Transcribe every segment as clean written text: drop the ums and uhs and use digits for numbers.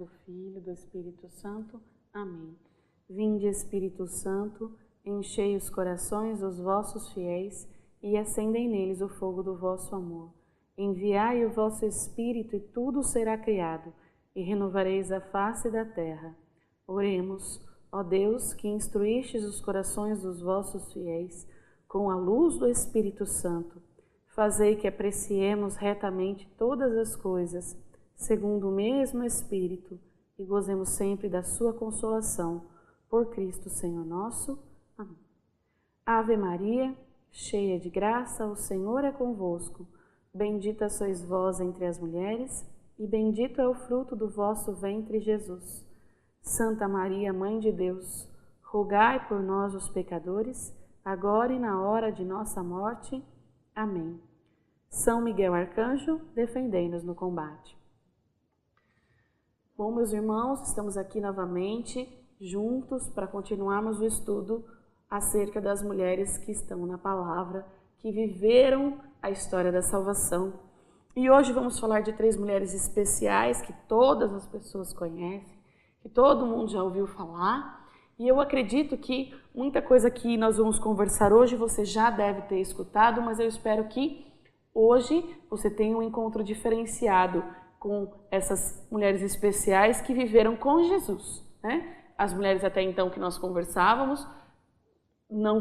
do Filho e do Espírito Santo. Amém. Vinde, Espírito Santo, enchei os corações dos vossos fiéis e acendei neles o fogo do vosso amor. Enviai o vosso Espírito e tudo será criado, e renovareis a face da terra. Oremos, ó Deus, que instruístes os corações dos vossos fiéis com a luz do Espírito Santo. Fazei que apreciemos retamente todas as coisas, segundo o mesmo Espírito, e gozemos sempre da sua consolação. Por Cristo Senhor nosso. Amém. Ave Maria, cheia de graça, o Senhor é convosco. Bendita sois vós entre as mulheres, e bendito é o fruto do vosso ventre, Jesus. Santa Maria, Mãe de Deus, rogai por nós, os pecadores, agora e na hora de nossa morte. Amém. São Miguel Arcanjo, defendei-nos no combate. Bom, meus irmãos, estamos aqui novamente, juntos, para continuarmos o estudo acerca das mulheres que estão na palavra, que viveram a história da salvação. E hoje vamos falar de 3 mulheres especiais que todas as pessoas conhecem, que todo mundo já ouviu falar. E eu acredito que muita coisa que nós vamos conversar hoje você já deve ter escutado, mas eu espero que hoje você tenha um encontro diferenciado com essas mulheres especiais que viveram com Jesus, né? As mulheres até então que nós conversávamos não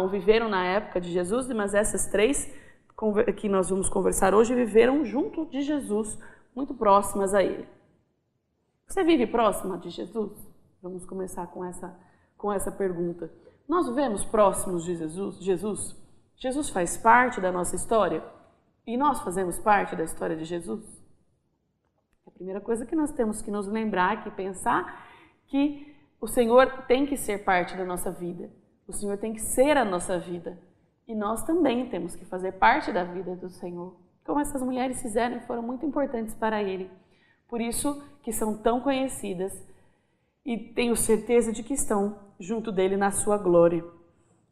viveram na época de Jesus, mas essas 3 que nós vamos conversar hoje viveram junto de Jesus, muito próximas a Ele. Você vive próxima de Jesus? Vamos começar com essa pergunta. Nós vivemos próximos de Jesus? Jesus faz parte da nossa história? E nós fazemos parte da história de Jesus? A primeira coisa que nós temos que nos lembrar, que pensar, que o Senhor tem que ser parte da nossa vida. O Senhor tem que ser a nossa vida. E nós também temos que fazer parte da vida do Senhor. Como essas mulheres fizeram e foram muito importantes para Ele. Por isso que são tão conhecidas e tenho certeza de que estão junto dele na sua glória.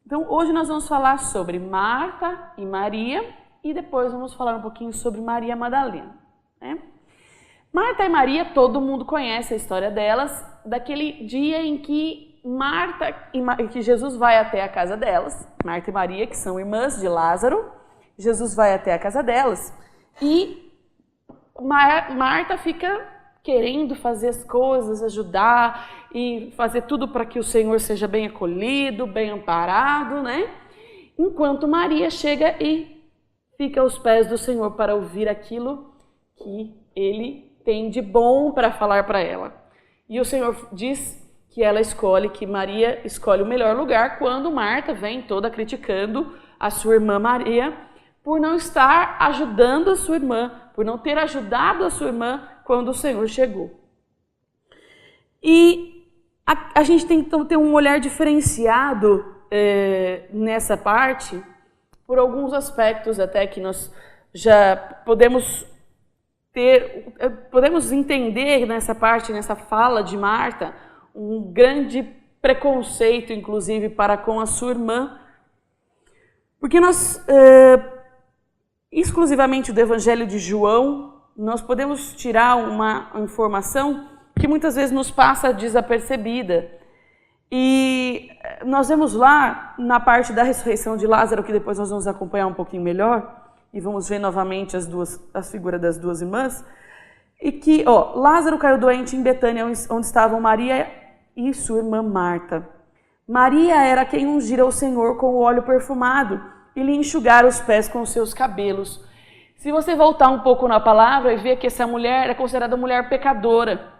Então, hoje nós vamos falar sobre Marta e Maria e depois vamos falar um pouquinho sobre Maria Madalena, né? Marta e Maria, todo mundo conhece a história delas, daquele dia em que que Jesus vai até a casa delas, Marta e Maria, que são irmãs de Lázaro, Jesus vai até a casa delas e Marta fica querendo fazer as coisas, ajudar e fazer tudo para que o Senhor seja bem acolhido, bem amparado, né? Enquanto Maria chega e fica aos pés do Senhor para ouvir aquilo que Ele tem de bom para falar para ela. E o Senhor diz que Maria escolhe o melhor lugar quando Marta vem toda criticando a sua irmã Maria por não estar ajudando a sua irmã, por não ter ajudado a sua irmã quando o Senhor chegou. E a gente tem que ter um olhar diferenciado nessa parte, por alguns aspectos até que nós já podemos entender nessa parte, nessa fala de Marta, um grande preconceito, inclusive, para com a sua irmã. Porque nós, exclusivamente do Evangelho de João, nós podemos tirar uma informação que muitas vezes nos passa desapercebida. E nós vemos lá, na parte da ressurreição de Lázaro, que depois nós vamos acompanhar um pouquinho melhor, e vamos ver novamente as figuras das 2 irmãs, e que Lázaro caiu doente em Betânia, onde estavam Maria e sua irmã Marta. Maria era quem ungira o Senhor com o óleo perfumado e lhe enxugara os pés com os seus cabelos. Se você voltar um pouco na palavra e ver que essa mulher era considerada mulher pecadora,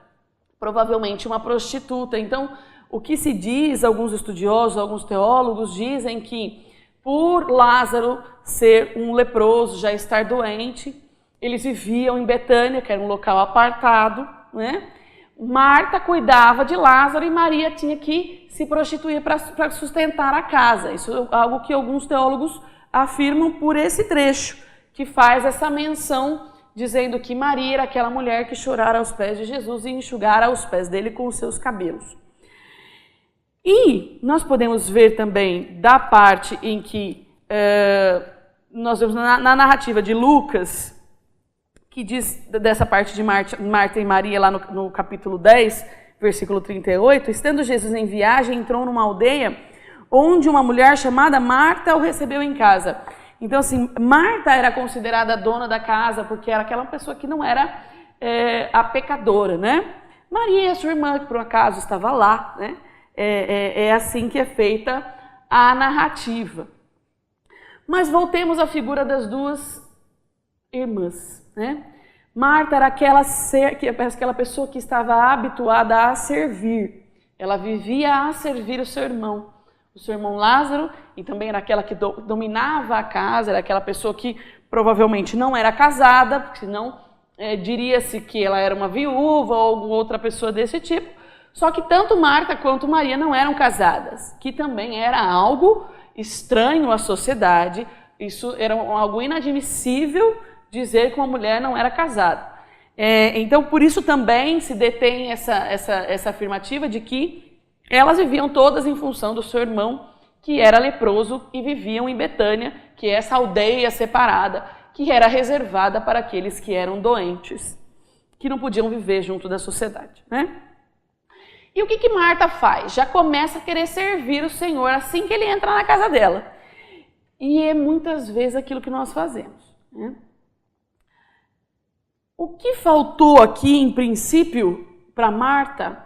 provavelmente uma prostituta. Então, o que se diz, alguns estudiosos, alguns teólogos dizem que por Lázaro ser um leproso, já estar doente, eles viviam em Betânia, que era um local apartado, né? Marta cuidava de Lázaro e Maria tinha que se prostituir para sustentar a casa. Isso é algo que alguns teólogos afirmam por esse trecho, que faz essa menção, dizendo que Maria era aquela mulher que chorara aos pés de Jesus e enxugara os pés dele com os seus cabelos. E nós podemos ver também da parte em que nós vemos na narrativa de Lucas, que diz dessa parte de Marta e Maria lá no capítulo 10, versículo 38, estando Jesus em viagem, entrou numa aldeia onde uma mulher chamada Marta o recebeu em casa. Então, assim, Marta era considerada a dona da casa, porque era aquela pessoa que não era a pecadora, né? Maria, sua irmã, que por um acaso estava lá, né? É assim que é feita a narrativa. Mas voltemos à figura das duas irmãs, né? Marta era aquela pessoa que estava habituada a servir. Ela vivia a servir o seu irmão Lázaro, e também era aquela que dominava a casa, era aquela pessoa que provavelmente não era casada, porque senão diria-se que ela era uma viúva ou alguma outra pessoa desse tipo. Só que tanto Marta quanto Maria não eram casadas, que também era algo estranho à sociedade. Isso era algo inadmissível dizer que uma mulher não era casada. Então, por isso também se detém essa afirmativa de que elas viviam todas em função do seu irmão, que era leproso, e viviam em Betânia, que é essa aldeia separada, que era reservada para aqueles que eram doentes, que não podiam viver junto da sociedade, né? E o que Marta faz? Já começa a querer servir o Senhor assim que ele entra na casa dela. E é muitas vezes aquilo que nós fazemos, né? O que faltou aqui, em princípio, para Marta,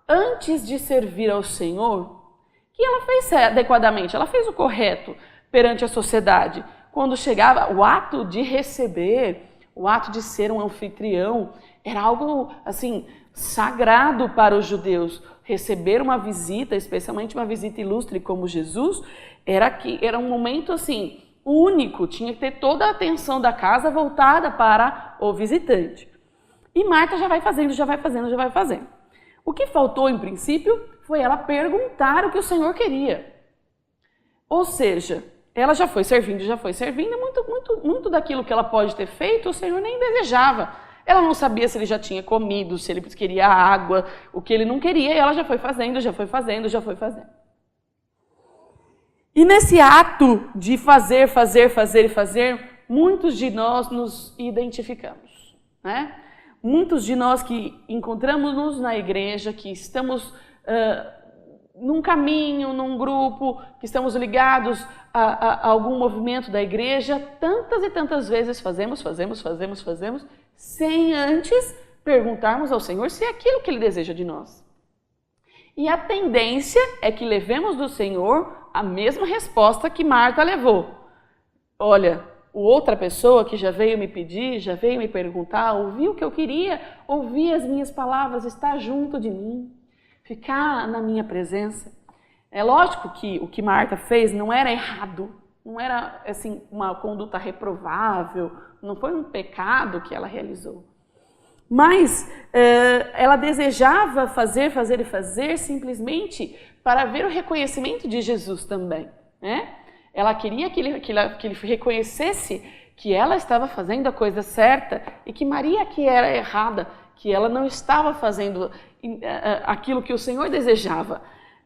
antes de servir ao Senhor, que ela fez adequadamente, ela fez o correto perante a sociedade. Quando chegava o ato de receber, o ato de ser um anfitrião, era algo assim sagrado para os judeus. Receber uma visita, especialmente uma visita ilustre como Jesus, era um momento assim único, tinha que ter toda a atenção da casa voltada para o visitante. E Marta já vai fazendo. O que faltou, em princípio, foi ela perguntar o que o Senhor queria. Ou seja, ela já foi servindo, muito daquilo que ela pode ter feito, o Senhor nem desejava. Ela não sabia se ele já tinha comido, se ele queria água, o que ele não queria, e ela já foi fazendo. E nesse ato de fazer, muitos de nós nos identificamos, né? Muitos de nós que encontramos-nos na igreja, que estamos num caminho, num grupo, que estamos ligados a algum movimento da igreja, tantas e tantas vezes fazemos, sem antes perguntarmos ao Senhor se é aquilo que Ele deseja de nós. E a tendência é que levemos do Senhor a mesma resposta que Marta levou. Olha, outra pessoa que já veio me pedir, já veio me perguntar, ouviu o que eu queria, ouvir as minhas palavras, estar junto de mim, ficar na minha presença. É lógico que o que Marta fez não era errado, não era assim uma conduta reprovável, não foi um pecado que ela realizou. Mas ela desejava fazer simplesmente para ver o reconhecimento de Jesus também, né? Ela queria que ele reconhecesse que ela estava fazendo a coisa certa e que Maria que era errada, que ela não estava fazendo aquilo que o Senhor desejava.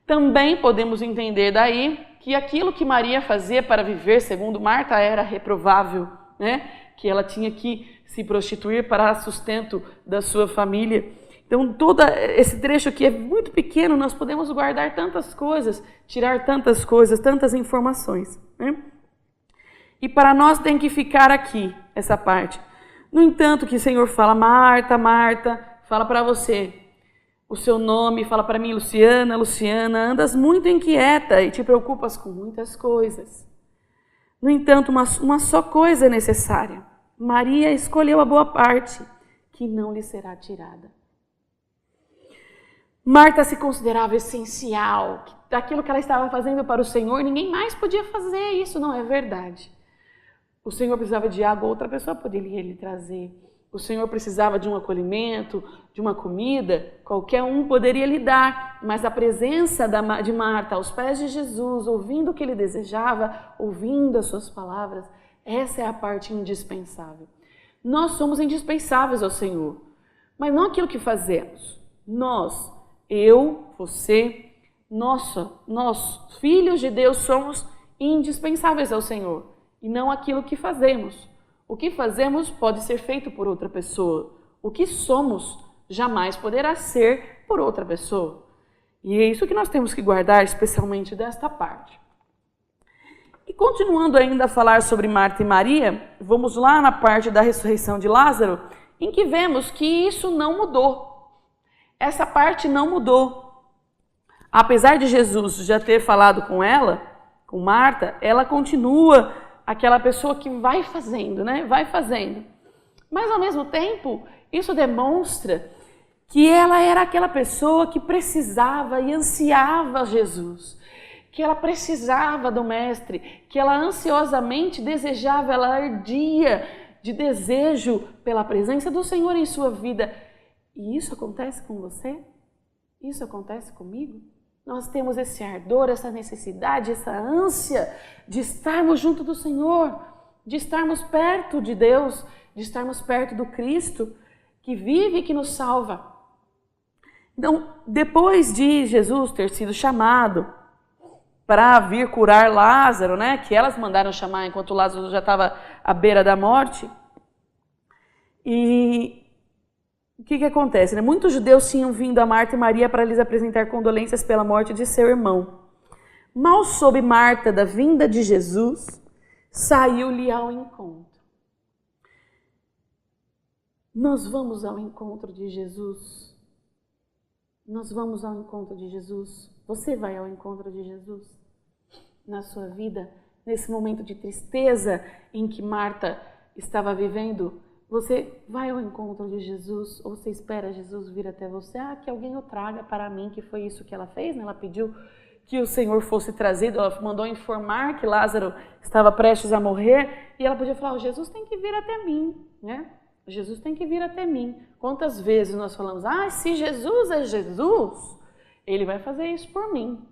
Também podemos entender daí que aquilo que Maria fazia para viver, segundo Marta, era reprovável, né? Que ela tinha que se prostituir para sustento da sua família. Então, todo esse trecho aqui é muito pequeno, nós podemos guardar tantas coisas, tirar tantas coisas, tantas informações, né? E para nós tem que ficar aqui, essa parte. No entanto, que o Senhor fala, Marta, Marta, fala para você o seu nome, fala para mim, Luciana, andas muito inquieta e te preocupas com muitas coisas. No entanto, uma só coisa é necessária. Maria escolheu a boa parte, que não lhe será tirada. Marta se considerava essencial, daquilo que ela estava fazendo para o Senhor, ninguém mais podia fazer isso, não é verdade. O Senhor precisava de água, outra pessoa poderia lhe trazer. O Senhor precisava de um acolhimento, de uma comida, qualquer um poderia lhe dar, mas a presença de Marta aos pés de Jesus, ouvindo o que ele desejava, ouvindo as suas palavras, essa é a parte indispensável. Nós somos indispensáveis ao Senhor, mas não aquilo que fazemos. Nós, eu, você, nós, filhos de Deus, somos indispensáveis ao Senhor, e não aquilo que fazemos. O que fazemos pode ser feito por outra pessoa. O que somos jamais poderá ser por outra pessoa. E é isso que nós temos que guardar, especialmente desta parte. E continuando ainda a falar sobre Marta e Maria, vamos lá na parte da ressurreição de Lázaro, em que vemos que isso não mudou. Essa parte não mudou. Apesar de Jesus já ter falado com ela, com Marta, ela continua aquela pessoa que vai fazendo, né? Vai fazendo. Mas ao mesmo tempo, isso demonstra que ela era aquela pessoa que precisava e ansiava Jesus, que ela precisava do Mestre, que ela ansiosamente desejava, ela ardia de desejo pela presença do Senhor em sua vida. E isso acontece com você? Isso acontece comigo? Nós temos esse ardor, essa necessidade, essa ânsia de estarmos junto do Senhor, de estarmos perto de Deus, de estarmos perto do Cristo que vive e que nos salva. Então, depois de Jesus ter sido chamado para vir curar Lázaro, né, que elas mandaram chamar enquanto Lázaro já estava à beira da morte, e o que acontece? Né? Muitos judeus tinham vindo a Marta e Maria para lhes apresentar condolências pela morte de seu irmão. Mal soube Marta da vinda de Jesus, saiu-lhe ao encontro. Nós vamos ao encontro de Jesus. Nós vamos ao encontro de Jesus. Você vai ao encontro de Jesus na sua vida, nesse momento de tristeza em que Marta estava vivendo. Você vai ao encontro de Jesus ou você espera Jesus vir até você? Que alguém o traga para mim, que foi isso que ela fez, né? Ela pediu que o Senhor fosse trazido, ela mandou informar que Lázaro estava prestes a morrer e ela podia falar, Jesus tem que vir até mim, né? Jesus tem que vir até mim. Quantas vezes nós falamos, se Jesus é Jesus, Ele vai fazer isso por mim.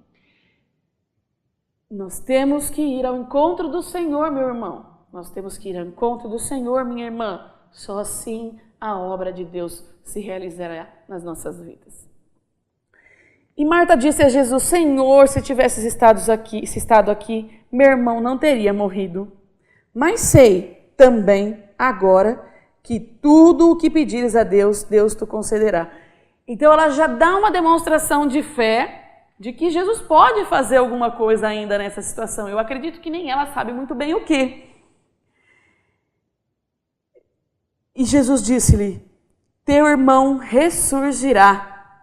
Nós temos que ir ao encontro do Senhor, meu irmão. Nós temos que ir ao encontro do Senhor, minha irmã. Só assim a obra de Deus se realizará nas nossas vidas. E Marta disse a Jesus, Senhor, se tivesses estado aqui, meu irmão não teria morrido. Mas sei também agora que tudo o que pedires a Deus, Deus te concederá. Então ela já dá uma demonstração de fé, de que Jesus pode fazer alguma coisa ainda nessa situação. Eu acredito que nem ela sabe muito bem o que. E Jesus disse-lhe, teu irmão ressurgirá.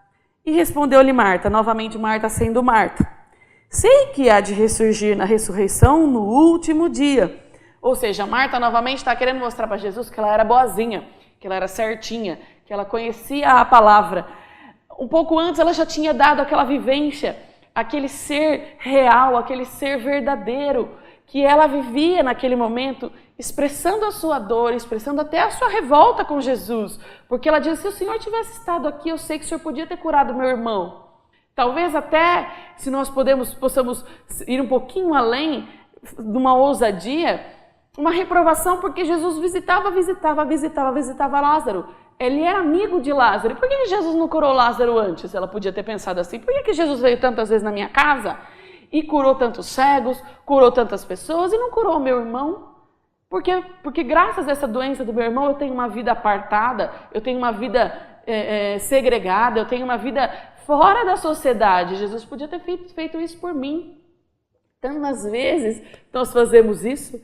E respondeu-lhe Marta, novamente Marta sendo Marta, sei que há de ressurgir na ressurreição no último dia. Ou seja, Marta novamente está querendo mostrar para Jesus que ela era boazinha, que ela era certinha, que ela conhecia a palavra. Um pouco antes ela já tinha dado aquela vivência, aquele ser real, aquele ser verdadeiro, que ela vivia naquele momento, expressando a sua dor, expressando até a sua revolta com Jesus. Porque ela disse, se o Senhor tivesse estado aqui, eu sei que o Senhor podia ter curado meu irmão. Talvez até, se nós possamos ir um pouquinho além de uma ousadia, uma reprovação, porque Jesus visitava Lázaro. Ele era amigo de Lázaro. E por que Jesus não curou Lázaro antes? Ela podia ter pensado assim, por que Jesus veio tantas vezes na minha casa e curou tantos cegos, curou tantas pessoas e não curou meu irmão? Porque graças a essa doença do meu irmão eu tenho uma vida apartada, eu tenho uma vida segregada, eu tenho uma vida fora da sociedade. Jesus podia ter feito isso por mim. Tantas vezes nós fazemos isso.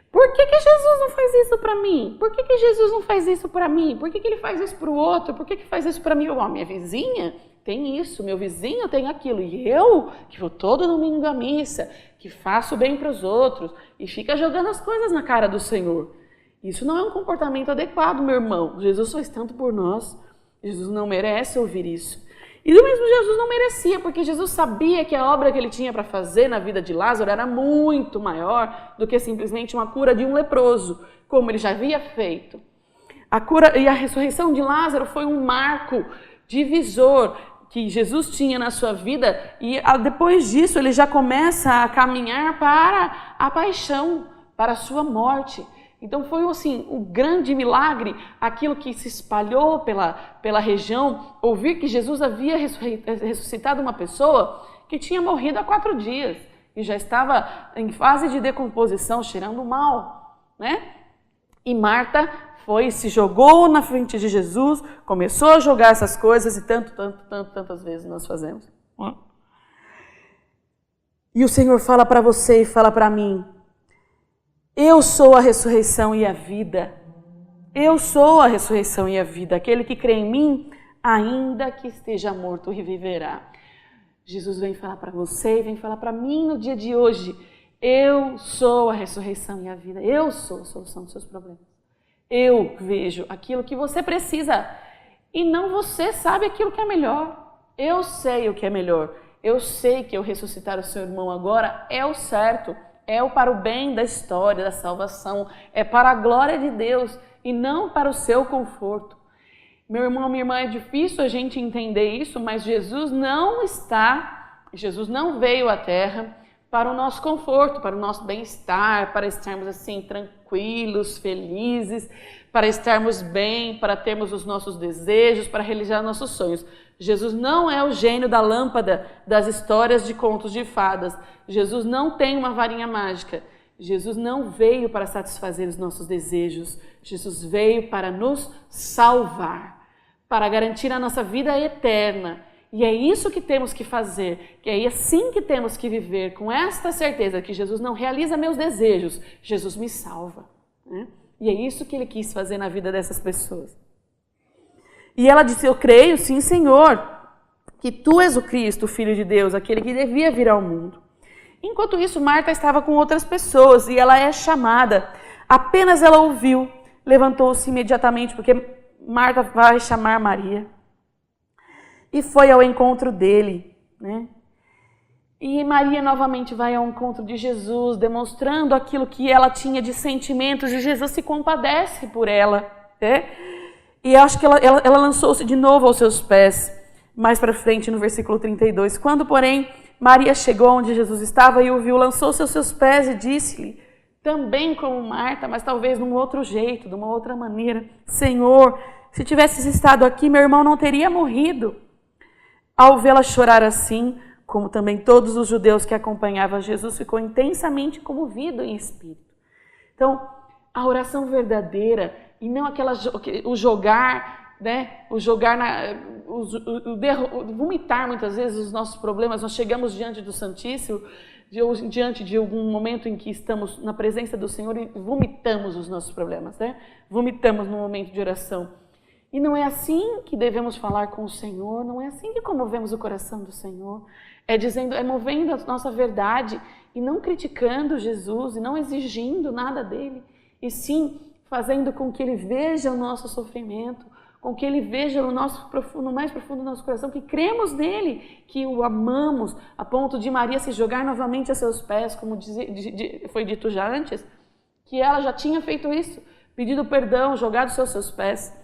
Por que Jesus não faz isso para mim? Por que Jesus não faz isso para mim? Por que Ele faz isso para o outro? Por que faz isso para mim? Minha vizinha tem isso, meu vizinho tem aquilo. E eu, que vou todo domingo à missa, que faço bem para os outros e fica jogando as coisas na cara do Senhor. Isso não é um comportamento adequado, meu irmão. Jesus faz tanto por nós. Jesus não merece ouvir isso. E do mesmo Jesus não merecia, porque Jesus sabia que a obra que ele tinha para fazer na vida de Lázaro era muito maior do que simplesmente uma cura de um leproso, como ele já havia feito. A cura e a ressurreição de Lázaro foi um marco divisor que Jesus tinha na sua vida, e depois disso ele já começa a caminhar para a paixão, para a sua morte. Então foi assim, um grande milagre, aquilo que se espalhou pela região, ouvir que Jesus havia ressuscitado uma pessoa que tinha morrido há 4 dias e já estava em fase de decomposição, cheirando mal, né? E Marta foi, se jogou na frente de Jesus, começou a jogar essas coisas e tantas vezes nós fazemos. E o Senhor fala para você e fala para mim: eu sou a ressurreição e a vida. Eu sou a ressurreição e a vida. Aquele que crê em mim, ainda que esteja morto, reviverá. Jesus vem falar para você e vem falar para mim no dia de hoje: eu sou a ressurreição e a vida. Eu sou a solução dos seus problemas. Eu vejo aquilo que você precisa e não você sabe aquilo que é melhor. Eu sei o que é melhor. Eu sei que eu ressuscitar o seu irmão agora é o certo. É o para o bem da história, da salvação. É para a glória de Deus e não para o seu conforto. Meu irmão, minha irmã, é difícil a gente entender isso, mas Jesus não veio à Terra para o nosso conforto, para o nosso bem-estar, para estarmos assim tranquilos, felizes, para estarmos bem, para termos os nossos desejos, para realizar nossos sonhos. Jesus não é o gênio da lâmpada das histórias de contos de fadas. Jesus não tem uma varinha mágica. Jesus não veio para satisfazer os nossos desejos. Jesus veio para nos salvar, para garantir a nossa vida eterna. E é isso que temos que fazer, que é assim que temos que viver, com esta certeza que Jesus não realiza meus desejos, Jesus me salva, né? E é isso que ele quis fazer na vida dessas pessoas. E ela disse: eu creio, sim, Senhor, que tu és o Cristo, o Filho de Deus, aquele que devia vir ao mundo. Enquanto isso, Marta estava com outras pessoas e ela é chamada. Apenas ela ouviu, levantou-se imediatamente, porque Marta vai chamar Maria. E foi ao encontro dele, né? E Maria novamente vai ao encontro de Jesus, demonstrando aquilo que ela tinha de sentimentos, e Jesus se compadece por ela, né? E acho que ela lançou-se de novo aos seus pés, mais para frente no versículo 32. Quando, porém, Maria chegou onde Jesus estava e o viu, lançou-se aos seus pés e disse-lhe, também como Marta, mas talvez de um outro jeito, de uma outra maneira: Senhor, se tivesses estado aqui, meu irmão não teria morrido. Ao vê-la chorar assim, como também todos os judeus que acompanhavam Jesus, ficou intensamente comovido em espírito. Então, a oração verdadeira, e não o jogar, né? Vomitar muitas vezes os nossos problemas. Nós chegamos diante do Santíssimo, diante de algum momento em que estamos na presença do Senhor e vomitamos os nossos problemas, né? Vomitamos no momento de oração. E não é assim que devemos falar com o Senhor, não é assim que comovemos o coração do Senhor. É movendo a nossa verdade e não criticando Jesus e não exigindo nada dele, e sim fazendo com que ele veja o nosso sofrimento, com que ele veja no mais profundo do nosso coração, que cremos nele, que o amamos, a ponto de Maria se jogar novamente a seus pés, como foi dito já antes, que ela já tinha feito isso, pedido perdão, jogado aos seus pés.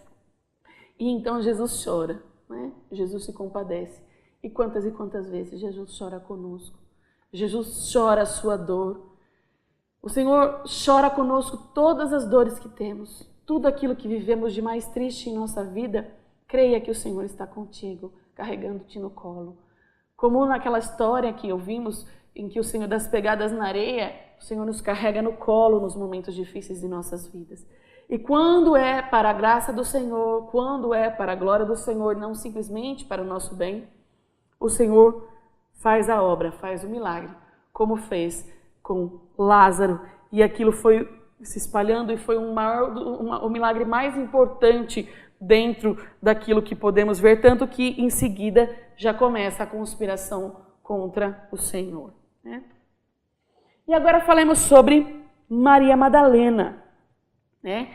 E então Jesus chora, né? Jesus se compadece. E quantas vezes Jesus chora conosco. Jesus chora a sua dor. O Senhor chora conosco todas as dores que temos. Tudo aquilo que vivemos de mais triste em nossa vida, creia que o Senhor está contigo, carregando-te no colo. Como naquela história que ouvimos, em que o Senhor das pegadas na areia, o Senhor nos carrega no colo nos momentos difíceis de nossas vidas. E quando é para a graça do Senhor, quando é para a glória do Senhor, não simplesmente para o nosso bem, o Senhor faz a obra, faz o milagre, como fez com Lázaro. E aquilo foi se espalhando e foi o milagre mais importante dentro daquilo que podemos ver, tanto que em seguida já começa a conspiração contra o Senhor, né? E agora falemos sobre Maria Madalena, né?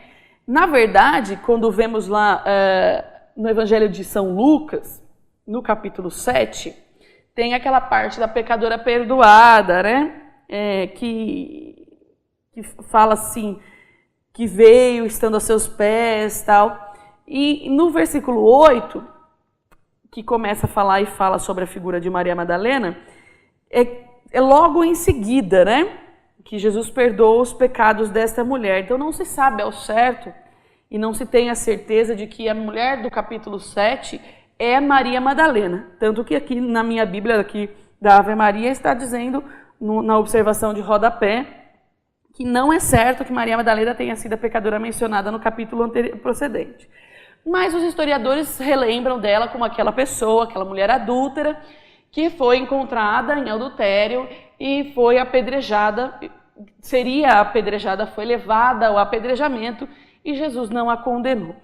Na verdade, quando vemos lá no Evangelho de São Lucas, no capítulo 7, tem aquela parte da pecadora perdoada, né? Que fala assim, que veio estando aos seus pés, tal. E no versículo 8, que começa a falar e fala sobre a figura de Maria Madalena, é logo em seguida, né? Que Jesus perdoa os pecados desta mulher. Então não se sabe ao certo e não se tem a certeza de que a mulher do capítulo 7 é Maria Madalena. Tanto que aqui na minha Bíblia, aqui da Ave Maria, está dizendo na observação de rodapé que não é certo que Maria Madalena tenha sido a pecadora mencionada no capítulo precedente. Mas os historiadores relembram dela como aquela pessoa, aquela mulher adúltera, que foi encontrada em adultério e foi apedrejada, seria apedrejada, foi levada ao apedrejamento e Jesus não a condenou.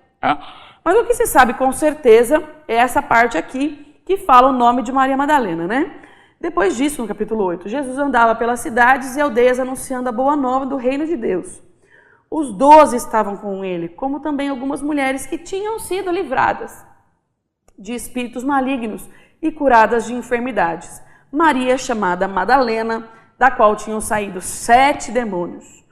Mas o que se sabe com certeza é essa parte aqui que fala o nome de Maria Madalena, né? Depois disso, no capítulo 8, Jesus andava pelas cidades e aldeias anunciando a boa nova do reino de Deus. Os 12 estavam com ele, como também algumas mulheres que tinham sido livradas de espíritos malignos e curadas de enfermidades. Maria, chamada Madalena, da qual tinham saído 7 demônios.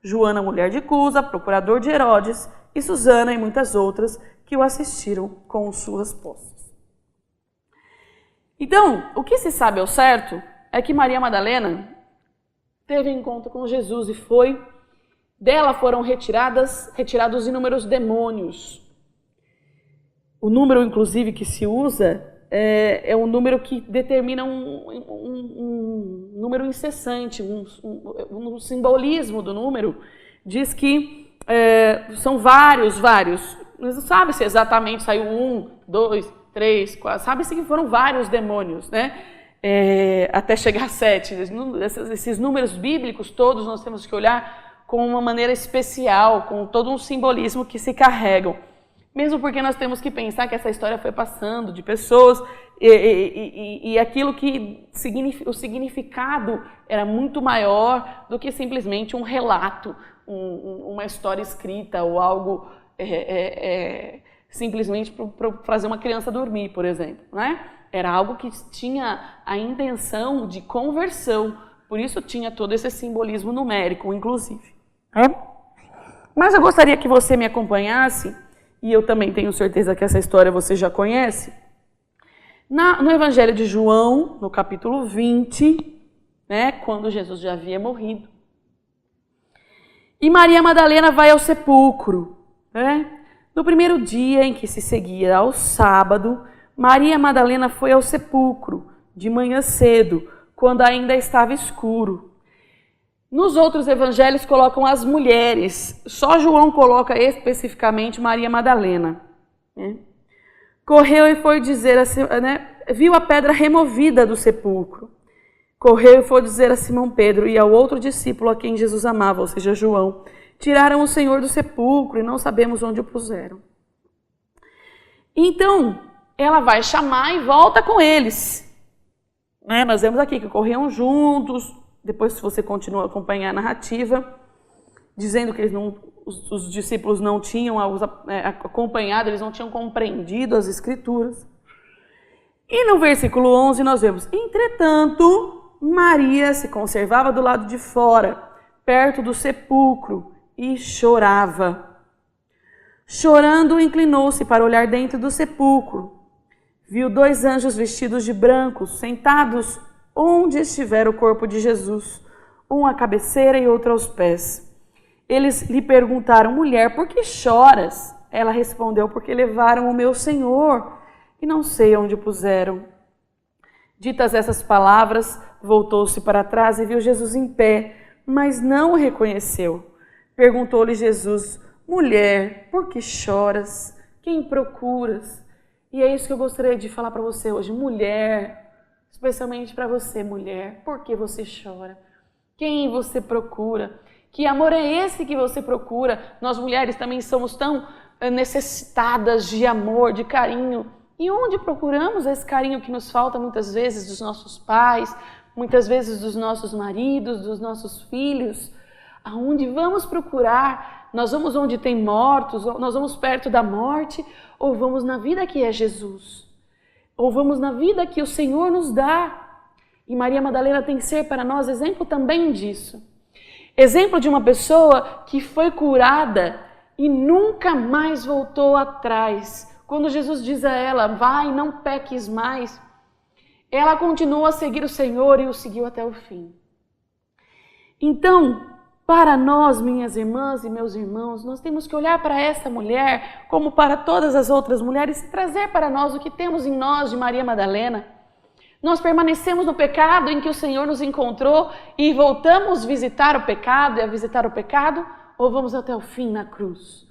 Joana, mulher de Cusa, procurador de Herodes, e Susana e muitas outras que o assistiram com suas posses. Então, o que se sabe ao certo é que Maria Madalena teve encontro com Jesus e dela foram retirados inúmeros demônios. O número, inclusive, que se usa é um número que determina um número incessante, um simbolismo do número. Diz que são vários. Não sabe se exatamente saiu 1, 2, 3, 4, sabe-se que foram vários demônios, né? Até chegar a 7. Esses números bíblicos todos nós temos que olhar com uma maneira especial, com todo um simbolismo que se carregam. Mesmo porque nós temos que pensar que essa história foi passando de pessoas e aquilo que o significado era muito maior do que simplesmente um relato, uma história escrita ou algo simplesmente para fazer uma criança dormir, por exemplo, né? Era algo que tinha a intenção de conversão, por isso tinha todo esse simbolismo numérico, inclusive. Mas eu gostaria que você me acompanhasse, e eu também tenho certeza que essa história você já conhece, no Evangelho de João, no capítulo 20, né, quando Jesus já havia morrido. E Maria Madalena vai ao sepulcro, né? No primeiro dia em que se seguia ao sábado, Maria Madalena foi ao sepulcro, de manhã cedo, quando ainda estava escuro. Nos outros evangelhos colocam as mulheres, só João coloca especificamente Maria Madalena. Né? Correu e foi dizer, viu a pedra removida do sepulcro. Correu e foi dizer a Simão Pedro e ao outro discípulo a quem Jesus amava, ou seja, João: tiraram o Senhor do sepulcro e não sabemos onde o puseram. Então, ela vai chamar e volta com eles. Nós vemos aqui que corriam juntos. Depois, se você continua a acompanhar a narrativa, dizendo que os discípulos não tinham acompanhado, eles não tinham compreendido as Escrituras. E no versículo 11 nós vemos: entretanto, Maria se conservava do lado de fora, perto do sepulcro, e chorava. Chorando, inclinou-se para olhar dentro do sepulcro. Viu 2 anjos vestidos de branco, sentados onde estivera o corpo de Jesus, um à cabeceira e outro aos pés. Eles lhe perguntaram: mulher, por que choras? Ela respondeu: porque levaram o meu Senhor e não sei onde o puseram. Ditas essas palavras, voltou-se para trás e viu Jesus em pé, mas não o reconheceu. Perguntou-lhe Jesus: mulher, por que choras? Quem procuras? E é isso que eu gostaria de falar para você hoje. Mulher, especialmente para você, mulher, por que você chora? Quem você procura? Que amor é esse que você procura? Nós mulheres também somos tão necessitadas de amor, de carinho. E onde procuramos esse carinho que nos falta muitas vezes dos nossos pais, muitas vezes dos nossos maridos, dos nossos filhos? Aonde vamos procurar? Nós vamos onde tem mortos? Nós vamos perto da morte? Ou vamos na vida que é Jesus? Ou vamos na vida que o Senhor nos dá? E Maria Madalena tem que ser para nós exemplo também disso. Exemplo de uma pessoa que foi curada e nunca mais voltou atrás. Quando Jesus diz a ela: vai, não peques mais, ela continuou a seguir o Senhor e o seguiu até o fim. Então, para nós, minhas irmãs e meus irmãos, nós temos que olhar para esta mulher, como para todas as outras mulheres, e trazer para nós o que temos em nós de Maria Madalena. Nós permanecemos no pecado em que o Senhor nos encontrou e voltamos visitar o pecado e a visitar o pecado, ou vamos até o fim na cruz,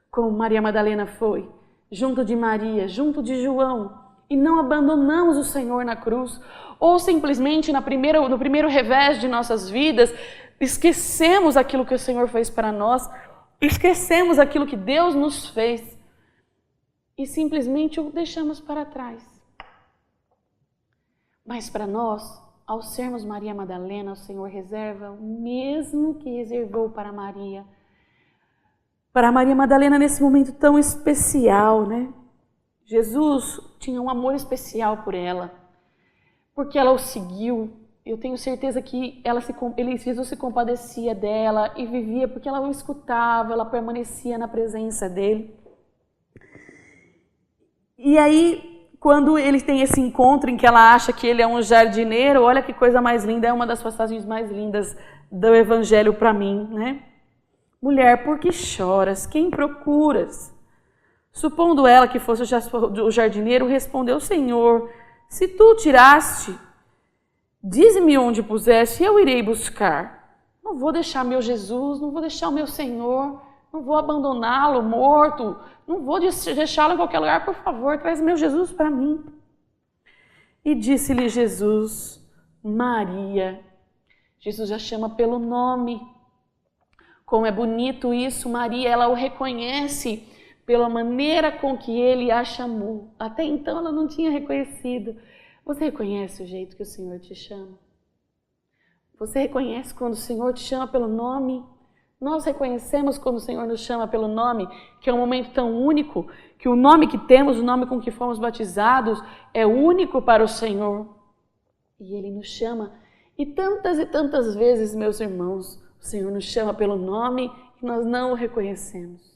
como Maria Madalena foi, junto de Maria, junto de João, e não abandonamos o Senhor na cruz, ou simplesmente no primeiro revés de nossas vidas, esquecemos aquilo que o Senhor fez para nós, esquecemos aquilo que Deus nos fez e simplesmente o deixamos para trás. Mas para nós, ao sermos Maria Madalena, o Senhor reserva o mesmo que reservou para Maria. Para Maria Madalena nesse momento tão especial, né? Jesus tinha um amor especial por ela, porque ela o seguiu. Eu tenho certeza que Jesus se compadecia dela e vivia porque ela o escutava, ela permanecia na presença dele. E aí, quando ele tem esse encontro em que ela acha que ele é um jardineiro, olha que coisa mais linda, é uma das passagens mais lindas do Evangelho para mim, né? Mulher, por que choras? Quem procuras? Supondo ela que fosse o jardineiro, respondeu: Senhor, se tu o tiraste, dize-me onde puseste, eu irei buscar. Não vou deixar meu Jesus, não vou deixar o meu Senhor, não vou abandoná-lo morto, não vou deixá-lo em qualquer lugar, por favor, traz meu Jesus para mim. E disse-lhe Jesus: Maria. Jesus já chama pelo nome. Como é bonito isso, Maria, ela o reconhece pela maneira com que ele a chamou. Até então ela não tinha reconhecido. Você reconhece o jeito que o Senhor te chama? Você reconhece quando o Senhor te chama pelo nome? Nós reconhecemos quando o Senhor nos chama pelo nome, que é um momento tão único, que o nome que temos, o nome com que fomos batizados, é único para o Senhor. E Ele nos chama. E tantas vezes, meus irmãos, o Senhor nos chama pelo nome e nós não o reconhecemos.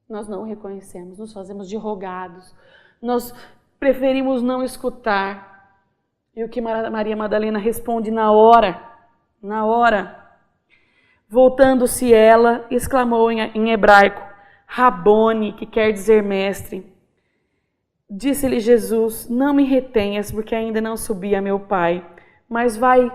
Nós não o reconhecemos, nos fazemos de rogados. Nós preferimos não escutar. E o que Maria Madalena responde na hora. Voltando-se ela, exclamou em hebraico, Rabone, que quer dizer mestre. Disse-lhe Jesus: não me retenhas, porque ainda não subi a meu Pai, mas vai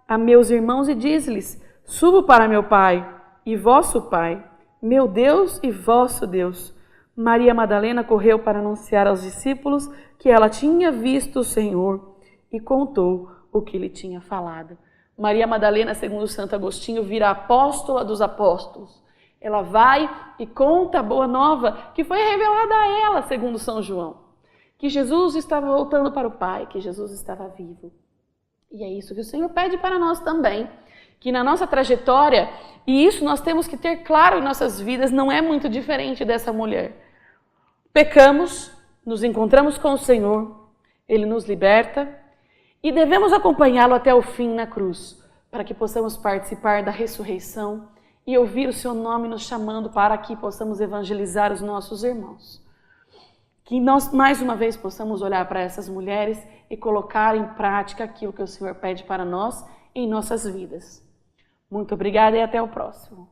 a meus irmãos e diz-lhes: subo para meu Pai e vosso Pai, meu Deus e vosso Deus. Maria Madalena correu para anunciar aos discípulos que ela tinha visto o Senhor e contou o que lhe tinha falado. Maria Madalena, segundo Santo Agostinho, vira apóstola dos apóstolos. Ela vai e conta a boa nova que foi revelada a ela, segundo São João. Que Jesus estava voltando para o Pai, que Jesus estava vivo. E é isso que o Senhor pede para nós também. Que na nossa trajetória, e isso nós temos que ter claro em nossas vidas, não é muito diferente dessa mulher. Pecamos, nos encontramos com o Senhor, Ele nos liberta e devemos acompanhá-lo até o fim na cruz, para que possamos participar da ressurreição e ouvir o seu nome nos chamando para que possamos evangelizar os nossos irmãos. Que nós mais uma vez possamos olhar para essas mulheres e colocar em prática aquilo que o Senhor pede para nós em nossas vidas. Muito obrigada e até o próximo.